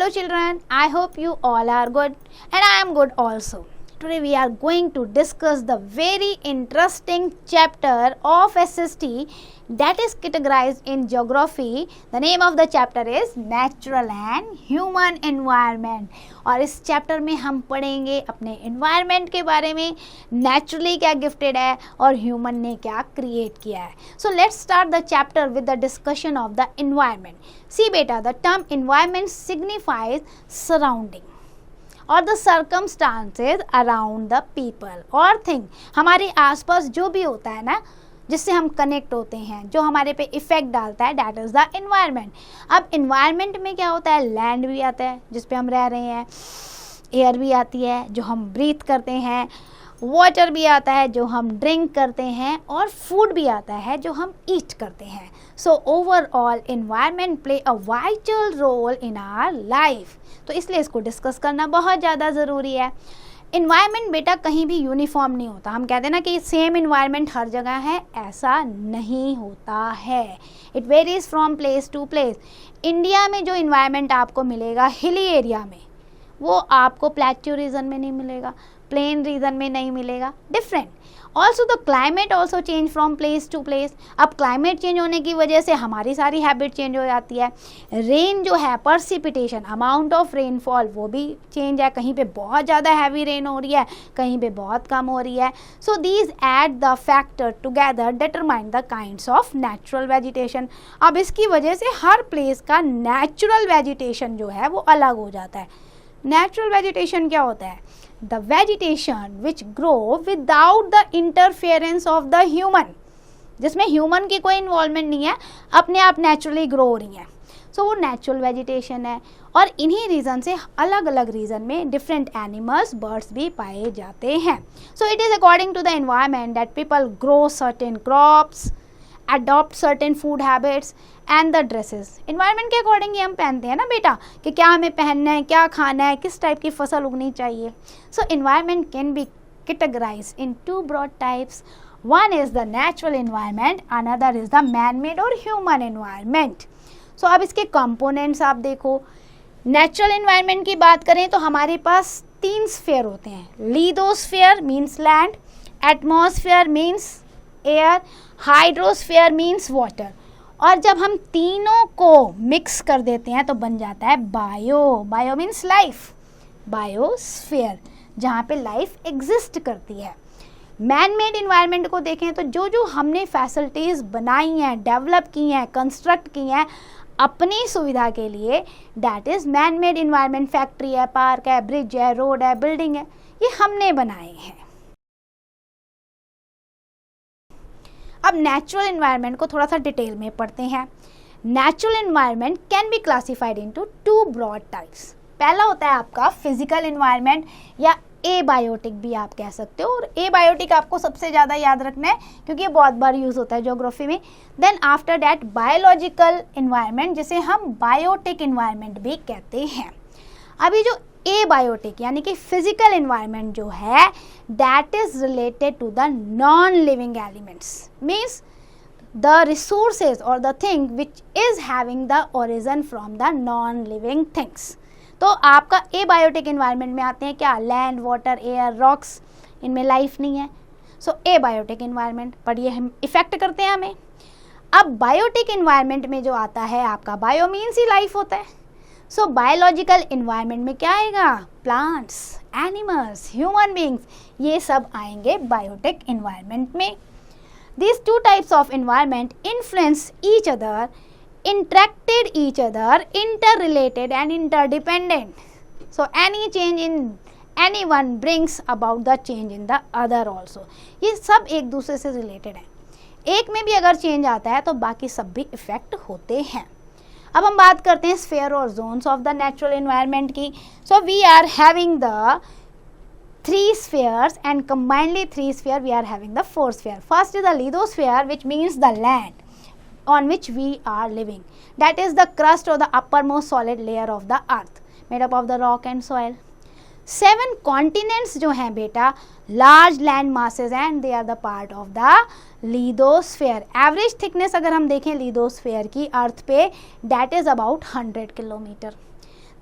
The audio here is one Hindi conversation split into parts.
Hello children, I hope you all are good and I am good also. Today we are going to discuss the very interesting chapter of SST that is categorized in geography. The name of the chapter is Natural and Human Environment. और इस चैप्टर में हम पढ़ेंगे अपने environment के बारे में, naturally क्या gifted है और human ने क्या create किया है. So let's start the chapter with the discussion of the environment. See बेटा, the term environment signifies surrounding और the circumstances around the people और थिंग. हमारे आसपास जो भी होता है ना, जिससे हम कनेक्ट होते हैं, जो हमारे पे इफेक्ट डालता है, दैट इज़ द एनवायरनमेंट. अब एनवायरनमेंट में क्या होता है, लैंड भी आता है जिस पे हम रह रहे हैं, एयर भी आती है जो हम ब्रीथ करते हैं, वाटर भी आता है जो हम ड्रिंक करते हैं और फूड भी आता है जो हम ईट करते हैं. So overall environment play a vital role in our life. तो इसलिए इसको डिस्कस करना बहुत ज़्यादा ज़रूरी है. इन्वायरमेंट बेटा कहीं भी यूनिफॉर्म नहीं होता. हम कहते हैं ना कि सेम इन्वायरमेंट हर जगह है, ऐसा नहीं होता है. It varies from place to place. India में जो इन्वायरमेंट आपको मिलेगा हिली एरिया में, वो आपको प्लेट्यू रीजन में नहीं मिलेगा, प्लेन रीजन में नहीं मिलेगा, different. Also the climate also change from place to place. अब क्लाइमेट चेंज होने की वजह से हमारी सारी हैबिट चेंज हो जाती है. रेन जो है, परसिपिटेशन, अमाउंट ऑफ रेनफॉल, वो भी चेंज है. कहीं पे बहुत ज़्यादा हैवी रेन हो रही है, कहीं पे बहुत कम हो रही है. So these add the factor together determine the kinds of natural vegetation. अब इसकी वजह से हर प्लेस का नेचुरल वेजिटेशन जो है वो अलग हो जाता है. नेचुरल वेजिटेशन क्या होता है? The vegetation which grow without the interference of the human, जिसमें ह्यूमन की कोई इन्वॉल्वमेंट नहीं है, अपने आप नेचुरली ग्रो हो रही है. सो वो नेचुरल वेजिटेशन है. और इन्हीं रीज़न से अलग अलग रीज़न में डिफरेंट एनिमल्स, बर्ड्स भी पाए जाते हैं. So it is according to the environment that people grow certain crops, adopt certain food habits and the dresses. Environment के अकॉर्डिंग ही हम पहनते हैं ना बेटा, कि क्या हमें पहनना है, क्या खाना है, किस टाइप की फसल उगनी चाहिए. So environment can be categorized in two broad types. One is the natural environment, another is the man-made or human environment. So अब इसके components आप देखो. नेचुरल इन्वायरमेंट की बात करें तो हमारे पास 3 स्फीयर होते हैं. Lithosphere means land, atmosphere means air, hydrosphere means water. और जब हम तीनों को मिक्स कर देते हैं तो बन जाता है bio. Bio means life, biosphere, जहाँ पे लाइफ एग्जिस्ट करती है. मैन मेड इन्वायरमेंट को देखें तो जो जो हमने फैसिलिटीज़ बनाई हैं, डेवलप की हैं, कंस्ट्रक्ट की हैं अपनी सुविधा के लिए, that is man made environment. Factory है, पार्क है, ब्रिज है, रोड है, बिल्डिंग है, ये हमने बनाए हैं. अब नेचुरल इन्वायरमेंट को थोड़ा सा डिटेल में पढ़ते हैं. Natural environment can be classified into 2 broad types. पहला होता है आपका फिजिकल इन्वायरमेंट या एबायोटिक भी आप कह सकते हो. और एबायोटिक आपको सबसे ज़्यादा याद रखना है क्योंकि ये बहुत बार यूज़ होता है ज्योग्राफी में. Then after that biological environment, जिसे हम बायोटिक इन्वायरमेंट भी कहते हैं. अभी जो एबायोटिक यानी कि फिजिकल इन्वायरमेंट जो है, that is related to the non living elements, means the resources और the thing which is having the origin from the non living things. तो आपका एबायोटिक इन्वायरमेंट में आते हैं क्या? लैंड, वाटर, एयर, रॉक्स, इनमें लाइफ नहीं है. सो एबायोटिक इन्वायरमेंट, पर ये हम इफेक्ट करते हैं हमें. अब बायोटिक इन्वायरमेंट में जो आता है आपका, बायो मीन्स ही लाइफ होता है. सो बायोलॉजिकल इन्वायरमेंट में क्या आएगा? प्लांट्स, एनिमल्स, ह्यूमन बींग्स, ये सब आएंगे बायोटिक इन्वायरमेंट में. These 2 types of environment influence each other, interacted each other, interrelated and interdependent. So any change in any one brings about the change in the other also. ये सब एक दूसरे से रिलेटेड है. एक में भी अगर चेंज आता है तो बाकी सब भी इफेक्ट होते हैं. अब हम बात करते हैं स्फीयर और zones of the natural environment की. So we are having the 3 spheres and combinedly 3 sphere we are having the 4 sphere. First is the lithosphere, which means the land on which we are living. That is the crust or the uppermost solid layer of the earth made up of the rock and soil. 7 continents जो हैं बेटा, large land masses and they are the part of the lithosphere. Average thickness अगर हम देखें lithosphere की अर्थ पे, that is about 100 kilometre.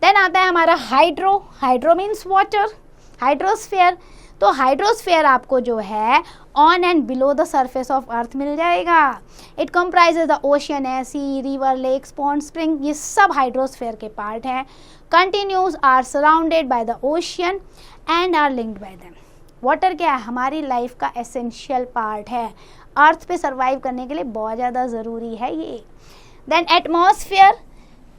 Then आता है हमारा hydro, hydro means water, hydrosphere. तो हाइड्रोस्फीयर आपको जो है on and below the surface of earth मिल जाएगा। इट कंप्राइजेज द ओशियन है, sea, river, lakes, pond, spring, ये सब हाइड्रोस्फीयर के पार्ट हैं। Continents are surrounded by the ocean and are linked by them. Water क्या है, हमारी लाइफ का एसेंशियल पार्ट है, अर्थ पे सर्वाइव करने के लिए बहुत ज़्यादा ज़रूरी है ये। Then atmosphere,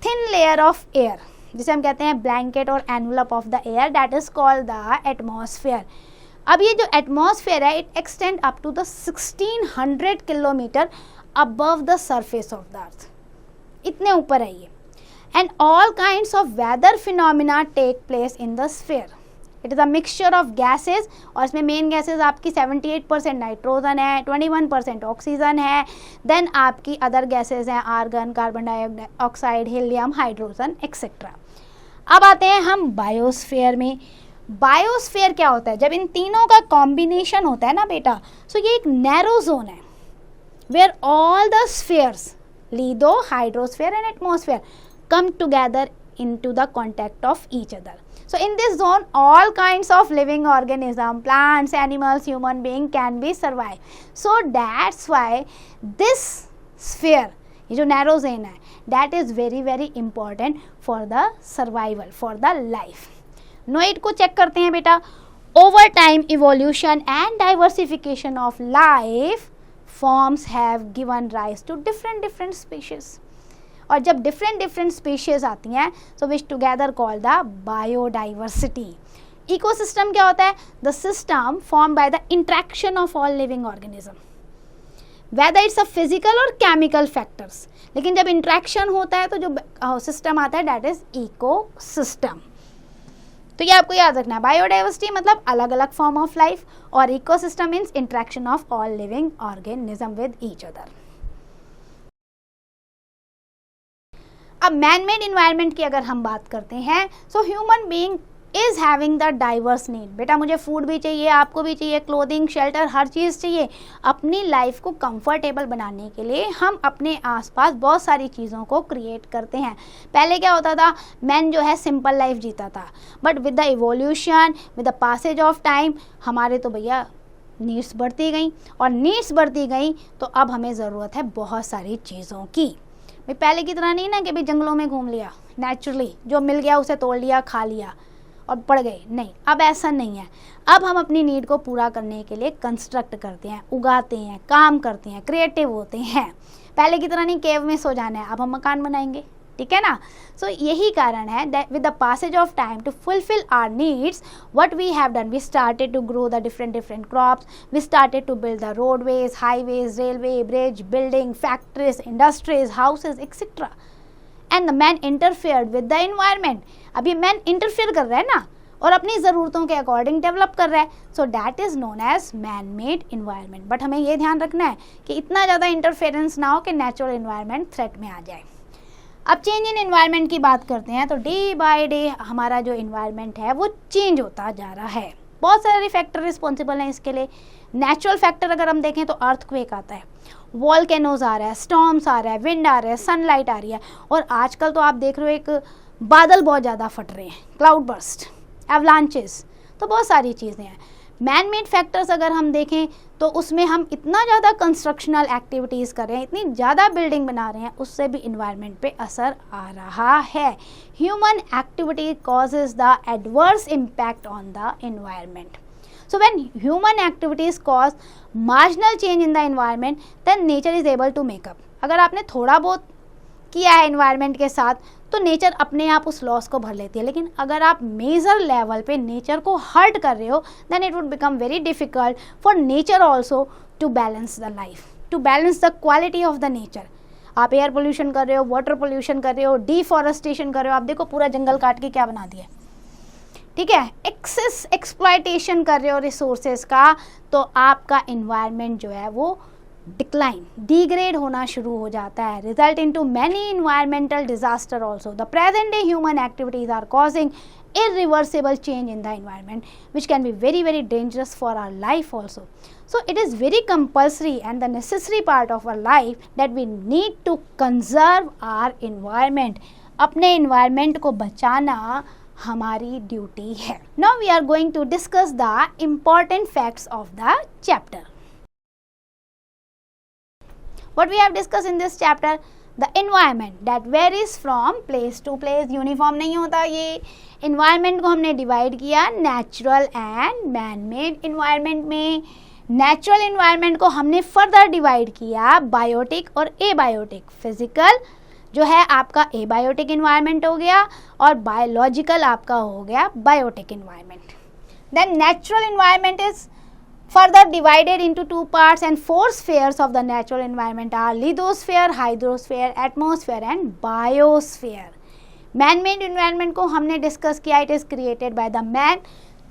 thin layer of air, जिसे हम कहते हैं ब्लैंकेट और envelope of the air, that is called the atmosphere. अब ये जो एटमॉस्फेयर है it extend up to the 1600 kilometre above the surface of the earth, इतने ऊपर है ये। And all kinds of weather phenomena take place in the sphere. It is a mixture of gases, और इसमें मेन गैसेज आपकी 78% नाइट्रोजन है, 21% ऑक्सीजन है, देन आपकी अदर गैसेज हैं argon, carbon dioxide, helium, hydrogen et cetera. अब आते हैं हम बायोस्फीयर में। बायोस्फीयर क्या होता है, जब इन तीनों का कॉम्बिनेशन होता है ना बेटा, सो ये एक नैरो जोन है where all the spheres, litho, hydrosphere and atmosphere, come together into the contact of each other. So in this zone all kinds of living organism, plants, animals, human being can be survive. So that's why this sphere, ये जो narrow zone है, that is very very important for the survival, for the life. नोइट को चेक करते हैं बेटा। Over time evolution and diversification of life forms have given rise to different species. और जब डिफरेंट स्पीशीज आती हैं so which together call the biodiversity. Ecosystem क्या होता है, the system form by the interaction of all living organism, whether it's a physical और केमिकल फैक्टर्स। लेकिन जब इंट्रैक्शन होता है तो जो सिस्टम आता है दैट इज इकोसिस्टम। तो ये आपको याद रखना है, बायोडाइवर्सिटी मतलब अलग अलग फॉर्म ऑफ लाइफ, और ecosystem means interaction of all living organism with each other. अब मैन मेड इन्वायरमेंट की अगर हम बात करते हैं, so human being is having the diverse need. बेटा मुझे फूड भी चाहिए, आपको भी चाहिए, क्लोथिंग, शेल्टर, हर चीज़ चाहिए। अपनी लाइफ को कंफर्टेबल बनाने के लिए हम अपने आसपास बहुत सारी चीज़ों को क्रिएट करते हैं। पहले क्या होता था, मैन जो है सिंपल लाइफ जीता था, but with the evolution, with the passage of time, हमारे तो भैया नीड्स बढ़ती गई, और नीड्स बढ़ती गई तो अब हमें ज़रूरत है बहुत सारी चीज़ों की। भाई पहले की तरह नहीं ना कि भाई जंगलों में घूम लिया, नेचुरली जो मिल गया उसे तोड़ लिया, खा लिया और पड़ गए, नहीं, अब ऐसा नहीं है। अब हम अपनी नीड को पूरा करने के लिए कंस्ट्रक्ट करते हैं, उगाते हैं, काम करते हैं, क्रिएटिव होते हैं। पहले की तरह नहीं केव में सो जाना है, अब हम मकान बनाएंगे, ठीक है ना। सो यही कारण है that with the passage of time to fulfil our needs what we have done, we started to grow the different crops, we started to build the roadways, highways, railway, bridge, building, factories, industries, houses et cetera, and the man interfered with the environment. अब ये मैन इंटरफेयर कर रहा है ना, और अपनी ज़रूरतों के अकॉर्डिंग डेवलप कर रहा है, so that is known as man made environment. But हमें ये ध्यान रखना है कि इतना ज़्यादा इंटरफेरेंस ना हो कि नेचुरल इन्वायरमेंट थ्रेट में आ जाए। अब चेंज इन एनवायरनमेंट की बात करते हैं, तो डे बाय डे हमारा जो एनवायरनमेंट है वो चेंज होता जा रहा है। बहुत सारे फैक्टर रिस्पॉन्सिबल हैं इसके लिए। नेचुरल फैक्टर अगर हम देखें तो अर्थक्वेक आता है, वॉल्केनोज आ रहा है, स्टॉर्म्स आ रहा है, विंड आ रहा है, सनलाइट आ रही है, और आजकल तो आप देख रहे हो एक बादल बहुत ज़्यादा फट रहे हैं, क्लाउड बर्स्ट, एवलांचेस, तो बहुत सारी चीज़ें हैं। मैन मेड फैक्टर्स अगर हम देखें तो उसमें हम इतना ज़्यादा कंस्ट्रक्शनल एक्टिविटीज़ कर रहे हैं, इतनी ज़्यादा बिल्डिंग बना रहे हैं, उससे भी इन्वायरमेंट पे असर आ रहा है। Human activity causes the adverse impact on the environment. So when human activities cause marginal change in the environment then nature is able to make up. अगर आपने थोड़ा बहुत किया है इन्वायरमेंट के साथ तो नेचर अपने आप उस लॉस को भर लेती है, लेकिन अगर आप मेजर लेवल पे नेचर को हर्ट कर रहे हो then it would become very difficult for nature also to balance the life, to balance the quality of the nature. आप एयर पोल्यूशन कर रहे हो, वाटर पोल्यूशन कर रहे हो, डिफॉरेस्टेशन कर रहे हो, आप देखो पूरा जंगल काट के क्या बना दिया, ठीक है, एक्सेस एक्सप्लॉयटेशन कर रहे हो रिसोर्सेज का, तो आपका इन्वायरमेंट जो है वो डिक्लाइन, डिग्रेड होना शुरू हो जाता है, result into many environmental disaster also. The present day human activities are causing irreversible change in the environment which can be very very dangerous for our life also. So it is very compulsory and the necessary part of our life that we need to conserve our environment. अपने इन्वायरमेंट को बचाना हमारी ड्यूटी है. Now we are going to discuss the important facts of the chapter. What we have discussed in this chapter, the environment that varies from place to place. Uniform नहीं होता. ये environment को हमने डिवाइड किया natural and man made environment में. नेचुरल environment को हमने फर्दर डिवाइड किया बायोटिक और एबायोटिक. फिजिकल जो है आपका एबायोटिक environment हो गया और बायोलॉजिकल आपका हो गया biotic environment. Then natural environment is further divided into two parts, and four spheres of the natural environment are lithosphere, hydrosphere, atmosphere and biosphere. Man-made environment को हमने डिस्कस किया. It is created by the man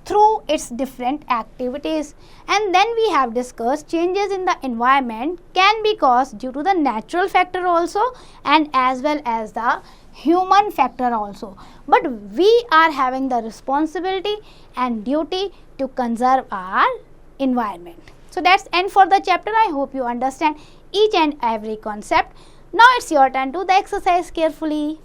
through its different activities. And then we have discussed changes in the environment can be caused due to the natural factor also and as well as the human factor also. But we are having the responsibility and duty to conserve our environment. So that's end for the chapter. I hope you understand each and every concept. Now it's your turn to the exercise carefully.